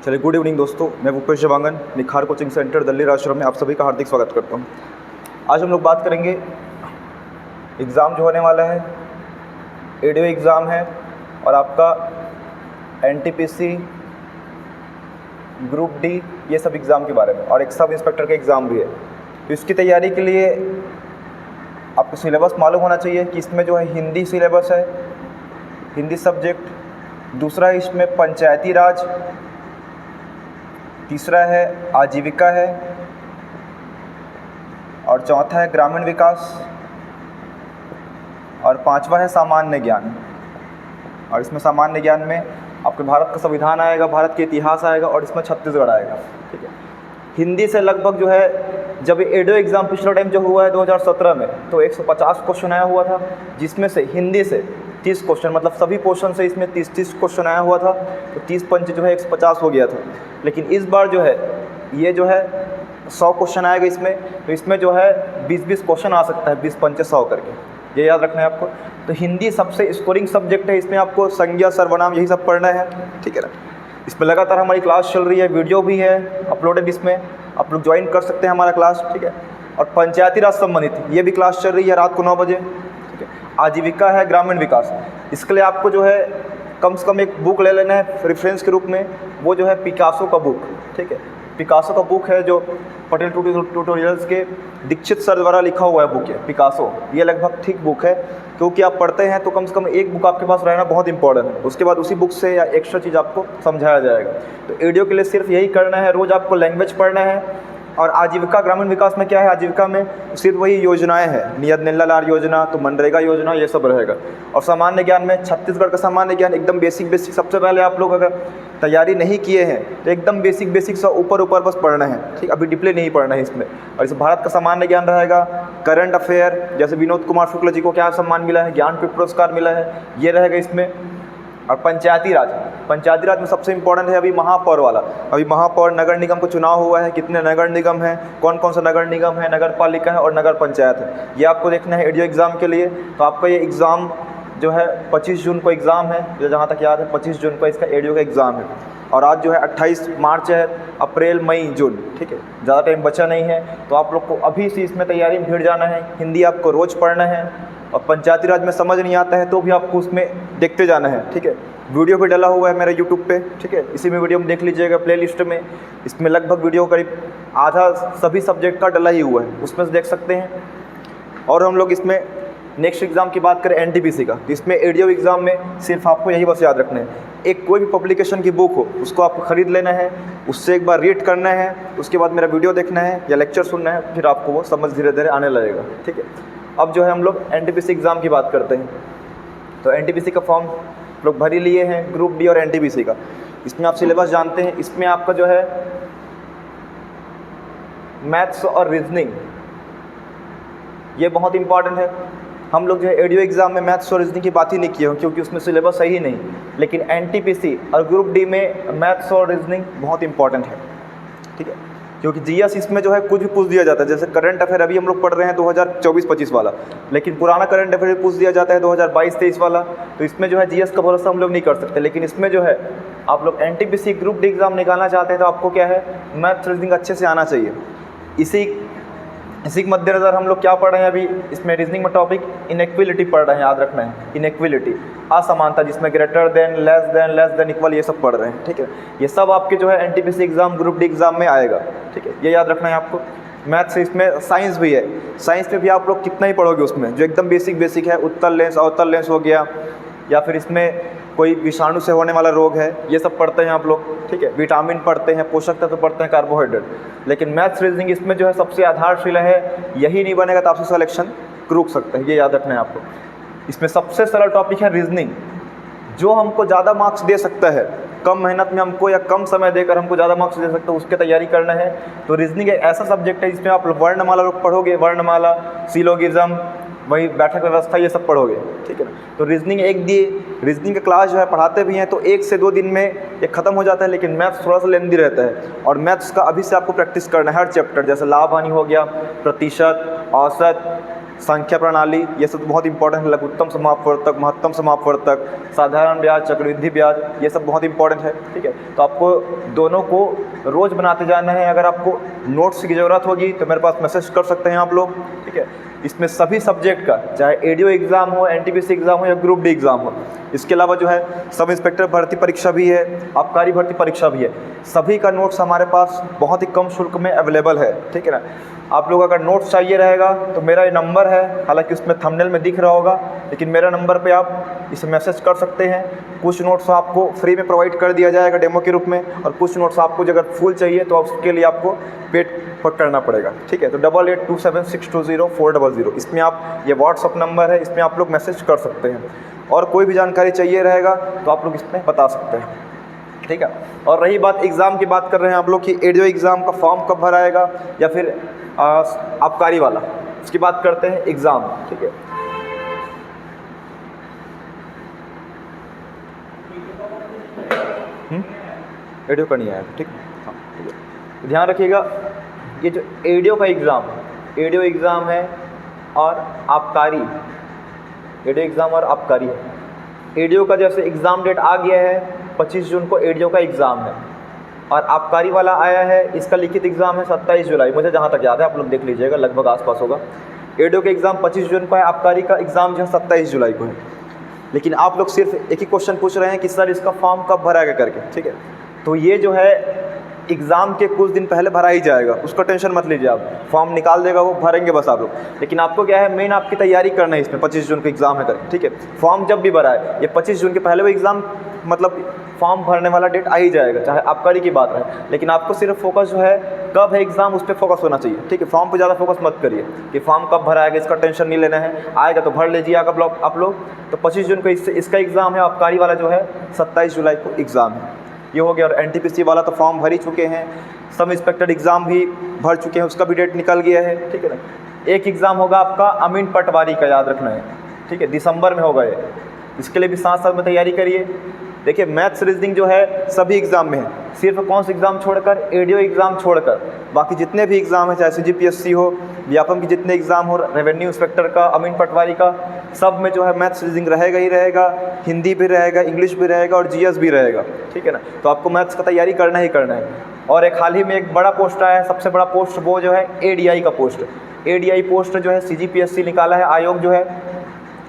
चलिए, good evening दोस्तों, मैं भूपेश जवांगन, निखार कोचिंग सेंटर दिल्ली राजपुरा में आप सभी का हार्दिक स्वागत करता हूं। आज हम लोग बात करेंगे एग्ज़ाम जो होने वाला है, एडीओ एग्ज़ाम है और आपका एनटीपीसी, ग्रुप डी, ये सब एग्ज़ाम के बारे में, और एक सब इंस्पेक्टर का एग्ज़ाम भी है। तो इसकी तैयारी के लिए आपको सिलेबस मालूम होना चाहिए कि इसमें जो है हिंदी सिलेबस है, हिंदी सब्जेक्ट, दूसरा है इसमें पंचायती राज, तीसरा है आजीविका है और चौथा है ग्रामीण विकास और पांचवा है सामान्य ज्ञान। और इसमें सामान्य ज्ञान में आपके भारत का संविधान आएगा, भारत के इतिहास आएगा और इसमें छत्तीसगढ़ आएगा। ठीक है, हिंदी से लगभग जो है, जब एडीओ एग्ज़ाम पिछला टाइम जो हुआ है 2017 में, तो 150 क्वेश्चन आया हुआ था, जिसमें से हिंदी से 30 क्वेश्चन, मतलब सभी पोर्शन से इसमें 30 क्वेश्चन आया हुआ था। तो 30 पंच जो है 150 हो गया था। लेकिन इस बार जो है ये जो है 100 क्वेश्चन आएगा इसमें, तो इसमें जो है 20-20 क्वेश्चन आ सकता है, 20 पंचे 100 करके, ये याद रखना है आपको। तो हिंदी सबसे स्कोरिंग सब्जेक्ट है, इसमें आपको संज्ञा, सर्वनाम, यही सब पढ़ना है। ठीक है ना, इसमें लगातार हमारी क्लास चल रही है, वीडियो भी है अपलोडेड, इसमें आप लोग ज्वाइन कर सकते हैं हमारा क्लास। ठीक है, और पंचायती राज संबंधित ये भी क्लास चल रही है रात को 9 बजे। ठीक है, आजीविका है, ग्रामीण विकास, इसके लिए आपको जो है कम से कम एक बुक ले लेना है रेफरेंस के रूप में, वो जो है पिकासो का बुक। ठीक है, पिकासो का बुक है जो पटेल ट्यूटोरियल्स के दीक्षित सर द्वारा लिखा हुआ है बुक है पिकासो। ये लगभग ठीक बुक है, क्योंकि आप पढ़ते हैं तो कम से कम एक बुक आपके पास रहना बहुत इंपॉर्टेंट है। उसके बाद उसी बुक से या एक्स्ट्रा चीज़ आपको समझाया जाएगा। तो एडीओ के लिए सिर्फ यही करना है, रोज़ आपको लैंग्वेज पढ़ना है। और आजीविका ग्रामीण विकास में क्या है, आजीविका में सिर्फ वही योजनाएं हैं, नियत नीलालार योजना, तो मनरेगा योजना, ये सब रहेगा। और सामान्य ज्ञान में छत्तीसगढ़ का सामान्य ज्ञान एकदम बेसिक सबसे पहले आप लोग अगर तैयारी नहीं किए हैं तो एकदम बेसिक सा ऊपर बस पढ़ना है। ठीक, अभी डिप्ले नहीं पढ़ना है इसमें। और इस भारत का सामान्य ज्ञान रहेगा, करंट अफेयर, जैसे विनोद कुमार शुक्ल जी को क्या सम्मान मिला है, ज्ञानपीठ पुरस्कार मिला है, ये रहेगा इसमें। और पंचायती राज में सबसे इम्पोर्टेंट है अभी महापौर वाला। अभी महापौर, नगर निगम को चुनाव हुआ है, कितने नगर निगम हैं, कौन कौन सा नगर निगम है, नगर पालिका है और नगर पंचायत है, ये आपको देखना है एडीओ एग्ज़ाम के लिए। तो आपका ये एग्ज़ाम जो है 25 जून को एग्ज़ाम है, जो जहाँ तक याद है 25 जून को इसका एडीओ का एग्ज़ाम है। और आज जो है 28 मार्च है, अप्रैल, मई, जून। ठीक है, ज़्यादा टाइम बचा नहीं है, तो आप लोग को अभी से इसमें तैयारी में भिड़ जाना है। हिंदी आपको रोज़ पढ़ना है, और पंचायती राज में समझ नहीं आता है तो भी आपको उसमें देखते जाना है। ठीक है, वीडियो भी डला हुआ है मेरे यूट्यूब पे। ठीक है, इसी में वीडियो में देख लीजिएगा प्लेलिस्ट में। इसमें लगभग वीडियो करीब आधा सभी सब्जेक्ट का डला ही हुआ है, उसमें से देख सकते हैं। और हम लोग इसमें नेक्स्ट एग्ज़ाम की बात करें एनटीपीसी का, तो इसमें एडीओ एग्ज़ाम में सिर्फ आपको यही बस याद रखना है, एक कोई भी पब्लिकेशन की बुक हो उसको आपको ख़रीद लेना है, उससे एक बार रीड करना है, उसके बाद मेरा वीडियो देखना है या लेक्चर सुनना है, फिर आपको वो समझ धीरे धीरे आने लगेगा। ठीक है, अब जो है हम लोग एनटीपीसी एग्ज़ाम की बात करते हैं। तो एनटीपीसी का फॉर्म लोग भर ही लिए हैं, ग्रुप डी और एनटीपीसी का। इसमें आप सिलेबस जानते हैं, इसमें आपका जो है मैथ्स और रीजनिंग, ये बहुत इंपॉर्टेंट है। हम लोग जो है एडीओ एग्ज़ाम में मैथ्स और रीजनिंग की बात ही नहीं किए हैं, क्योंकि उसमें सिलेबस सही नहीं। लेकिन एनटीपीसी और ग्रुप डी में मैथ्स और रीजनिंग बहुत इंपॉर्टेंट है। ठीक है, क्योंकि जीएस इसमें जो है कुछ भी पूछ दिया जाता है। जैसे करंट अफेयर अभी हम लोग पढ़ रहे हैं 2024-25 वाला, लेकिन पुराना करंट अफेयर पूछ दिया जाता है 2022-23 वाला। तो इसमें जो है जीएस का भरोसा हम लोग नहीं कर सकते। लेकिन इसमें जो है आप लोग एनटीपीसी ग्रुप डी एग्ज़ाम निकालना चाहते हैं तो आपको क्या है, मैथ्स रीजनिंग अच्छे से आना चाहिए। इसी के मद्देनज़र हम लोग क्या पढ़ रहे हैं अभी इसमें रीजनिंग में टॉपिक इनइक्वालिटी पढ़ रहे हैं, याद रखना है, इनइक्वालिटी, असमानता, जिसमें greater than, less than, equal, ये सब पढ़ रहे हैं। ठीक है, ये सब आपके जो है NTPC exam, group D exam में आएगा। ठीक है, ये याद रखना है आपको। मैथ्स, इसमें साइंस भी है, साइंस में भी आप लोग कितना ही पढ़ोगे उसमें, जो एकदम बेसिक है, उत्तल लेंस, अवतल लेंस हो गया, या फिर इसमें कोई विषाणु से होने वाला रोग है, ये सब पढ़ते हैं आप लोग। ठीक है, विटामिन पढ़ते हैं, पोषक तत्व पढ़ते हैं, कार्बोहाइड्रेट। लेकिन मैथ्स रीजनिंग इसमें जो है सबसे आधारशिला है, यही नहीं बनेगा तो आपसे सिलेक्शन रुक सकता है, ये याद रखना है आपको। इसमें सबसे सरल टॉपिक है रीजनिंग, जो हमको ज़्यादा मार्क्स दे सकता है, कम मेहनत में हमको या कम समय देकर हमको ज़्यादा मार्क्स दे सकता है, उसकी तैयारी करना है। तो रीजनिंग एक ऐसा सब्जेक्ट है जिसमें आप वर्णमाला पढ़ोगे, वर्णमाला, सिलोगिज्म, वही बैठक व्यवस्था, ये सब पढ़ोगे। ठीक है ना, तो रीजनिंग रीजनिंग का क्लास जो है पढ़ाते भी हैं तो 1 से 2 दिन में ये ख़त्म हो जाता है। लेकिन मैथ्स थोड़ा सा लेंदी रहता है, और मैथ्स का अभी से आपको प्रैक्टिस करना है हर चैप्टर, जैसे लाभ हानि हो गया, प्रतिशत, औसत, संख्या प्रणाली, ये सब बहुत इंपॉर्टेंट है। लघुत्तम समापवर्तक, महत्तम समापवर्तक, साधारण ब्याज, चक्रवृद्धि ब्याज, ये सब बहुत इंपॉर्टेंट है, ठीक है। तो आपको दोनों को रोज़ बनाते जाना है। अगर आपको नोट्स की ज़रूरत होगी तो मेरे पास मैसेज कर सकते हैं आप लोग, ठीक है। इसमें सभी सब्जेक्ट का, चाहे एडीओ एग्ज़ाम हो, एनटीपीसी एग्ज़ाम हो या ग्रुप डी एग्ज़ाम हो, इसके अलावा जो है सब इंस्पेक्टर भर्ती परीक्षा भी है, आबकारी भर्ती परीक्षा भी है, सभी का नोट्स हमारे पास बहुत ही कम शुल्क में अवेलेबल है, ठीक है ना। आप लोग अगर नोट्स चाहिए रहेगा तो मेरा ये नंबर है, हालांकि उसमें थंबनेल में दिख रहा होगा, लेकिन मेरा नंबर पे आप इसे मैसेज कर सकते हैं। कुछ नोट्स आपको फ्री में प्रोवाइड कर दिया जाएगा डेमो के रूप में, और कुछ नोट्स आपको अगर फुल चाहिए तो उसके लिए आपको पेड करना पड़ेगा, ठीक है। तो 8827620400 इसमें आप, ये व्हाट्सअप नंबर है, इसमें आप लोग मैसेज कर सकते हैं। और कोई भी जानकारी चाहिए रहेगा तो आप लोग इसमें बता सकते हैं, ठीक है। और रही बात एग्ज़ाम की, बात कर रहे हैं आप लोग कि एडीओ एग्ज़ाम का फॉर्म कब भराएगा या फिर आबकारी वाला, उसकी बात करते हैं एग्ज़ाम, ठीक है। एडीओ का नहीं आया, ठीक है, हाँ, ठीक है। ध्यान रखिएगा, ये जो एडीओ का एग्ज़ाम, एडीओ एग्ज़ाम है और आबकारी, एडीओ एग्ज़ाम और आबकारी है। एडीओ का जैसे एग्ज़ाम डेट आ गया है, 25 जून को एडीओ का एग्ज़ाम है, और आबकारी वाला आया है, इसका लिखित एग्ज़ाम है 27 जुलाई, मुझे जहाँ तक याद है, आप लोग देख लीजिएगा, लगभग आसपास होगा। एडीओ का एग्ज़ाम 25 जून को है, आबकारी का एग्ज़ाम जो है 27 जुलाई को है। लेकिन आप लोग सिर्फ एक ही क्वेश्चन पूछ रहे हैं कि सर इसका फॉर्म कब भराएगा करके, ठीक है। तो ये जो है एग्ज़ाम के कुछ दिन पहले भरा ही जाएगा, उसका टेंशन मत लीजिए आप, फॉर्म निकाल देगा वो, भरेंगे बस आप लोग। लेकिन आपको क्या है, मेन आपकी तैयारी करना है इसमें, 25 जून को एग्ज़ाम है करके, ठीक है। फॉर्म जब भी भरा है, ये 25 जून के पहले वो एग्ज़ाम, मतलब फॉर्म भरने वाला डेट आ ही जाएगा, चाहे आबकारी की बात रहे। लेकिन आपको सिर्फ फोकस जो है कब है एग्ज़ाम, उस पर फोकस होना चाहिए, ठीक है। फॉर्म पे ज़्यादा फोकस मत करिए कि फॉर्म कब भराएगा, इसका टेंशन नहीं लेना है, आएगा तो भर लीजिए आप लोग। तो 25 जून को इसका एग्ज़ाम है, आबकारी वाला जो है 27 जुलाई को एग्ज़ाम है, ये हो गया। और एनटीपीसी वाला तो फॉर्म भर ही चुके हैं, सब इंस्पेक्टर एग्ज़ाम भी भर चुके हैं, उसका भी डेट निकल गया है, ठीक है ना। एक एग्ज़ाम होगा आपका अमीन पटवारी का, याद रखना है, ठीक है, दिसंबर में होगा ये, इसके लिए भी साथ साथ में तैयारी करिए। देखिए मैथ्स रीजनिंग जो है सभी एग्ज़ाम में है, सिर्फ कौन सा एग्ज़ाम छोड़कर, एडीओ एग्ज़ाम छोड़कर, बाकी जितने भी एग्ज़ाम हैं, चाहे सीजीपीएससी हो, व्यापम की जितने एग्ज़ाम हो, रेवेन्यू इंस्पेक्टर का, अमीन पटवारी का, सब में जो है मैथ्स रीजनिंग रहेगा ही रहेगा, हिंदी भी रहेगा, इंग्लिश भी रहेगा और जीएस भी रहेगा, ठीक है ना। तो आपको मैथ्स का तैयारी करना ही करना है। और एक हाल ही में एक बड़ा पोस्ट आया है, सबसे बड़ा पोस्ट, वो जो है एडीआई का पोस्ट। एडीआई पोस्ट जो है सीजीपीएससी निकाला है आयोग जो है,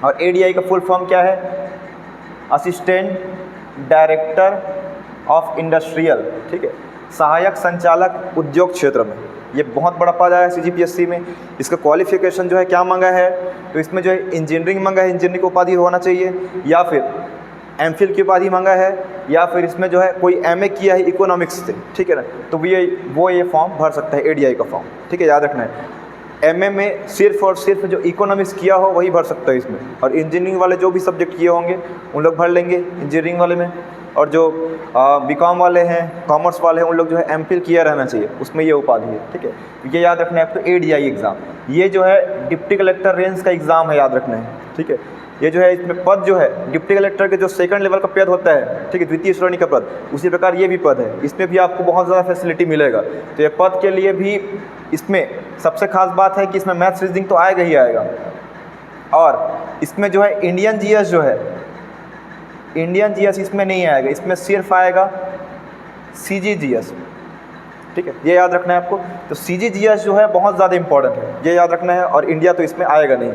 और एडीआई का फुल फॉर्म क्या है, असिस्टेंट डायरेक्टर ऑफ इंडस्ट्रियल, ठीक है, सहायक संचालक उद्योग क्षेत्र में। ये बहुत बड़ा पद आया है सीजीपीएससी में। इसका क्वालिफिकेशन जो है क्या मांगा है, तो इसमें जो है इंजीनियरिंग मांगा है, इंजीनियरिंग की उपाधि होना चाहिए, या फिर एमफिल की उपाधि मांगा है, या फिर इसमें जो है कोई एमए किया है इकोनॉमिक्स से, ठीक है ना। तो वो ये फॉर्म भर सकता है, एडीआई का फॉर्म, ठीक है, याद रखना है। एमए में सिर्फ और सिर्फ जो इकोनॉमिक्स किया हो वही भर सकता है इसमें, और इंजीनियरिंग वाले जो भी सब्जेक्ट किए होंगे उन लोग भर लेंगे इंजीनियरिंग वाले में। और जो बीकॉम वाले हैं, कॉमर्स वाले हैं, उन लोग जो है एमफिल किया रहना चाहिए, उसमें ये उपाधि है, ठीक है। ये याद रखना है आपको, एडीआई एग्ज़ाम, ये जो है डिप्टी कलेक्टर रेंज का एग्ज़ाम है, याद रखना है, ठीक है। ये जो है इसमें पद जो है डिप्टी कलेक्टर के जो सेकंड लेवल का पद होता है, ठीक है, द्वितीय श्रेणी का पद, उसी प्रकार ये भी पद है, इसमें भी आपको बहुत ज़्यादा फैसिलिटी मिलेगा। तो ये पद के लिए भी इसमें सबसे खास बात है कि इसमें मैथ्स रीजनिंग तो आएगा ही आएगा, और इसमें जो है इंडियन जीएस जो है, इंडियन जीएस इसमें नहीं आएगा, इसमें सिर्फ आएगा सीजीजीएस, ठीक है, ये याद रखना है आपको। तो सीजीजीएस जो है बहुत ज़्यादा इंपॉर्टेंट है, ये याद रखना है, और इंडिया तो इसमें आएगा नहीं।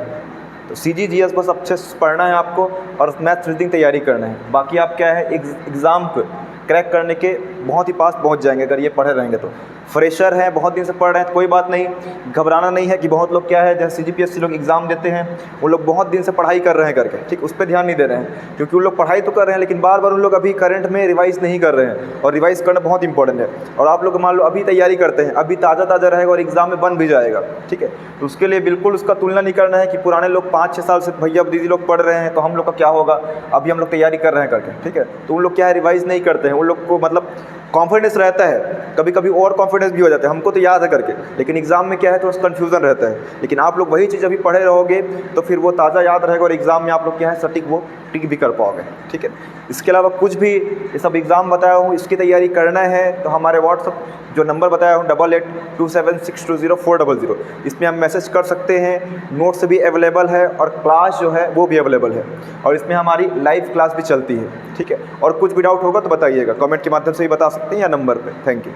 तो सीजीजीएस बस अच्छे से पढ़ना है आपको, और मैथ्स रीजनिंग तैयारी करना है। बाकी आप क्या है एग्ज़ाम को क्रैक करने के बहुत ही पास पहुंच जाएंगे अगर ये पढ़े रहेंगे तो। फ्रेशर हैं, बहुत दिन से पढ़ रहे हैं तो कोई बात नहीं, घबराना नहीं है कि बहुत लोग क्या है, जैसे सीजीपीएससी लोग एग्ज़ाम देते हैं, वो लोग बहुत दिन से पढ़ाई कर रहे हैं करके, ठीक, उस पर ध्यान नहीं दे रहे हैं, क्योंकि उन लोग पढ़ाई तो कर रहे हैं लेकिन बार बार उन लोग अभी करंट में रिवाइज़ नहीं कर रहे हैं, और रिवाइज़ करना बहुत इंपॉर्टेंट है। और आप लोग मान लो अभी तैयारी करते हैं, अभी ताज़ा ताज़ा रहेगा और एग्ज़ाम में बन भी जाएगा, ठीक है। तो उसके लिए बिल्कुल उसका तुलना नहीं करना है कि पुराने लोग 5-6 साल से भैया दीदी लोग पढ़ रहे हैं तो हम लोग का क्या होगा, अभी हम लोग तैयारी कर रहे हैं करके, ठीक है। तो उन लोग क्या है रिवाइज़ नहीं करते हैं, उन लोग को मतलब कॉन्फिडेंस रहता है, कभी कभी ओवर कॉन्फिडेंस भी हो जाता है, हमको तो याद है करके, लेकिन एग्ज़ाम में क्या है तो कन्फ्यूज़न रहता है। लेकिन आप लोग वही चीज़ अभी पढ़े रहोगे तो फिर वो ताज़ा याद रहेगा, और एग्ज़ाम में आप लोग क्या है सटीक वो टिक भी कर पाओगे, ठीक है। इसके अलावा कुछ भी ये सब एग्ज़ाम बताया हूँ इसकी तैयारी करना है तो हमारे व्हाट्सअप जो नंबर बताया हूँ 8827620400 इसमें हम मैसेज कर सकते हैं। नोट्स भी अवेलेबल है और क्लास जो है वो भी अवेलेबल है और इसमें हमारी लाइव क्लास भी चलती है, ठीक है। और कुछ भी डाउट होगा तो बताइएगा, कमेंट के माध्यम से भी बता सकते हैं या नंबर पे। Thank you.